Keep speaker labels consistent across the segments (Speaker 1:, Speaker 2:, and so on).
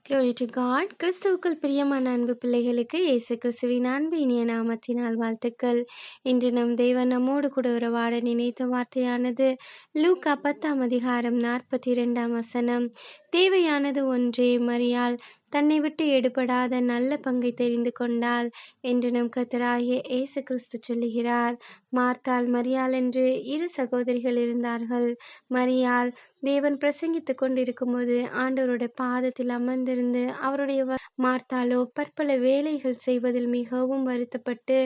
Speaker 1: Glory to God. கிறிஸ்துவுக்குள் பிரியமான அன்பு பிள்ளைகளுக்கு இயேசு கிறிஸ்துவின் அன்பு இனிய நாமத்தினால் வாழ்த்துக்கள். இன்று நம் தேவன் நம்மோடு கூட உறவாட நினைத்த வார்த்தையானது லூக்கா 10:42 தேவையானது ஒன்றே, மரியாள் தன்னை விட்டு எடுபடாத நல்ல பங்கை தெரிந்து கொண்டாள் என்று நம் கர்த்தராகிய இயேசு கிறிஸ்து சொல்லுகிறார். மார்த்தாள், மரியாள் என்று இரு சகோதரிகள் இருந்தார்கள். மரியாள் தேவன் பிரசங்கித்துக் கொண்டிருக்கும்போது ஆண்டவருடைய பாதத்தில் அமர்ந்திருந்து அவருடைய மார்த்தாளோ பற்பல வேலைகள் செய்வதில் மிகவும் வருத்தப்பட்டு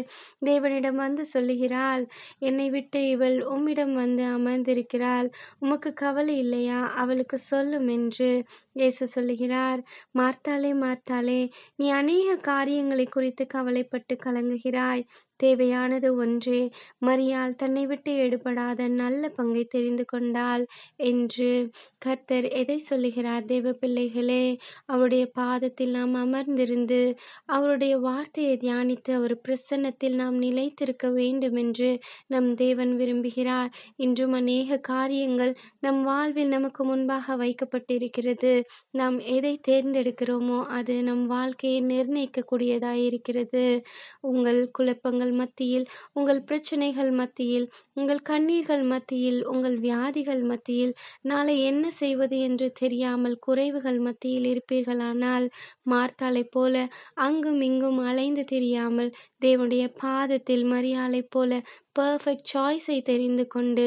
Speaker 1: தேவனிடம் வந்து சொல்லுகிறாள், என்னை விட்டு இவள் உம்மிடம் வந்து அமர்ந்திருக்கிறாள், உமக்கு கவலை இல்லையா? அவளுக்கு சொல்லும் என்று இயேசு சொல்லுகிறார். மார்த்தாளே, மார்த்தாளே, நீ அநேக காரியங்களை குறித்து கவலைப்பட்டு கலங்குகிறாய். தேவையானது ஒன்றே, மரியாள் தன்னை விட்டு எடுபடாத நல்ல பங்கை தெரிந்து கொண்டாள் என்று கர்த்தர் எதை சொல்லுகிறார்? தேவ பிள்ளைகளே, அவருடைய பாதத்தில் நாம் அமர்ந்திருந்து அவருடைய வார்த்தையை தியானித்து அவர் பிரசன்னத்தில் நாம் நிலைத்திருக்க வேண்டும் என்று நம் தேவன் விரும்புகிறார். இன்றும் அநேக காரியங்கள் நம் வாழ்வில் நமக்கு முன்பாக வைக்கப்பட்டிருக்கிறது. நாம் எதை தேர்ந்தெடுக்கிறோமோ அது நம் வாழ்க்கையை நிர்ணயிக்கக்கூடியதாயிருக்கிறது. உங்கள் குழப்பங்கள் மத்தியில், உங்கள் பிரச்சனைகள் மத்தியில், உங்கள் கண்ணீர்கள் மத்தியில், உங்கள் வியாதிகள் மத்தியில், நாளை என்ன செய்வது என்று தெரியாமல் குறைவுகள் மத்தியில் இருப்பீர்களானால், மார்த்தாளைப் போல அங்கும் இங்கும் அலைந்து தெரியாமல் தேவனுடைய பாதத்தில் மரியாளைப் போல பெர்ஃபெக்ட் சாய்ஸை தெரிந்து கொண்டு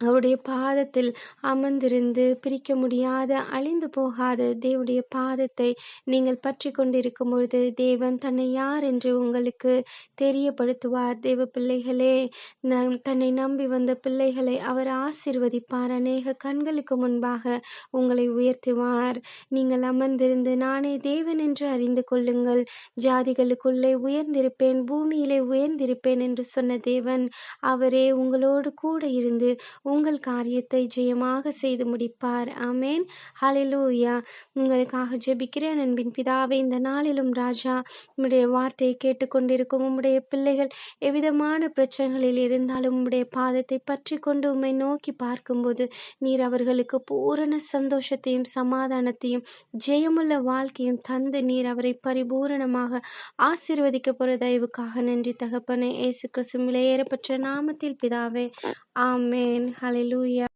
Speaker 1: அவருடைய பாதத்தில் அமர்ந்திருந்து பிரிக்க முடியாத அழிந்து போகாத தேவனுடைய பாதத்தை நீங்கள் பற்றி கொண்டிருக்கும் பொழுது தேவன் தன்னை யார் என்று உங்களுக்கு தெரியப்படுத்துவார். தேவ பிள்ளைகளே, தன்னை நம்பி வந்த பிள்ளைகளை அவர் ஆசீர்வதிப்பார். அநேக கண்களுக்கு முன்பாக உங்களை உயர்த்துவார். நீங்கள் அமர்ந்திருந்து நானே தேவன் என்று அறிந்து கொள்ளுங்கள், ஜாதிகளுக்குள்ளே உயர்ந்திருப்பேன், பூமியிலே உயர்ந்திருப்பேன் என்று சொன்ன தேவன் அவரே உங்களோடு கூட இருந்து உங்கள் காரியத்தை ஜெயமாக செய்து முடிப்பார். ஆமேன். ஹல்லேலூயா. உங்களுக்காக ஜெபிக்கிறேன். அன்பின் பிதாவே, இந்த நாளிலும் ராஜா, உம்முடைய வார்த்தையை கேட்டுக்கொண்டிருக்கும் உம்முடைய பிள்ளைகள் எவ்விதமான பிரச்சனைகளில் இருந்தாலும் உம்முடைய பாதத்தை பற்றி கொண்டு உம்மை நோக்கி பார்க்கும்போது நீர் அவர்களுக்கு பூரண சந்தோஷத்தையும் சமாதானத்தையும் ஜெயமுள்ள வாழ்க்கையும் தந்து நீர் அவரை பரிபூரணமாக ஆசீர்வதிக்க போற தயவுக்காக நன்றி தகப்பனே. இயேசு கிறிஸ்துவின் விலையேறப்பெற்ற நாமத்தில் பிதாவே, ஆமேன். ஹல்லேலூயா.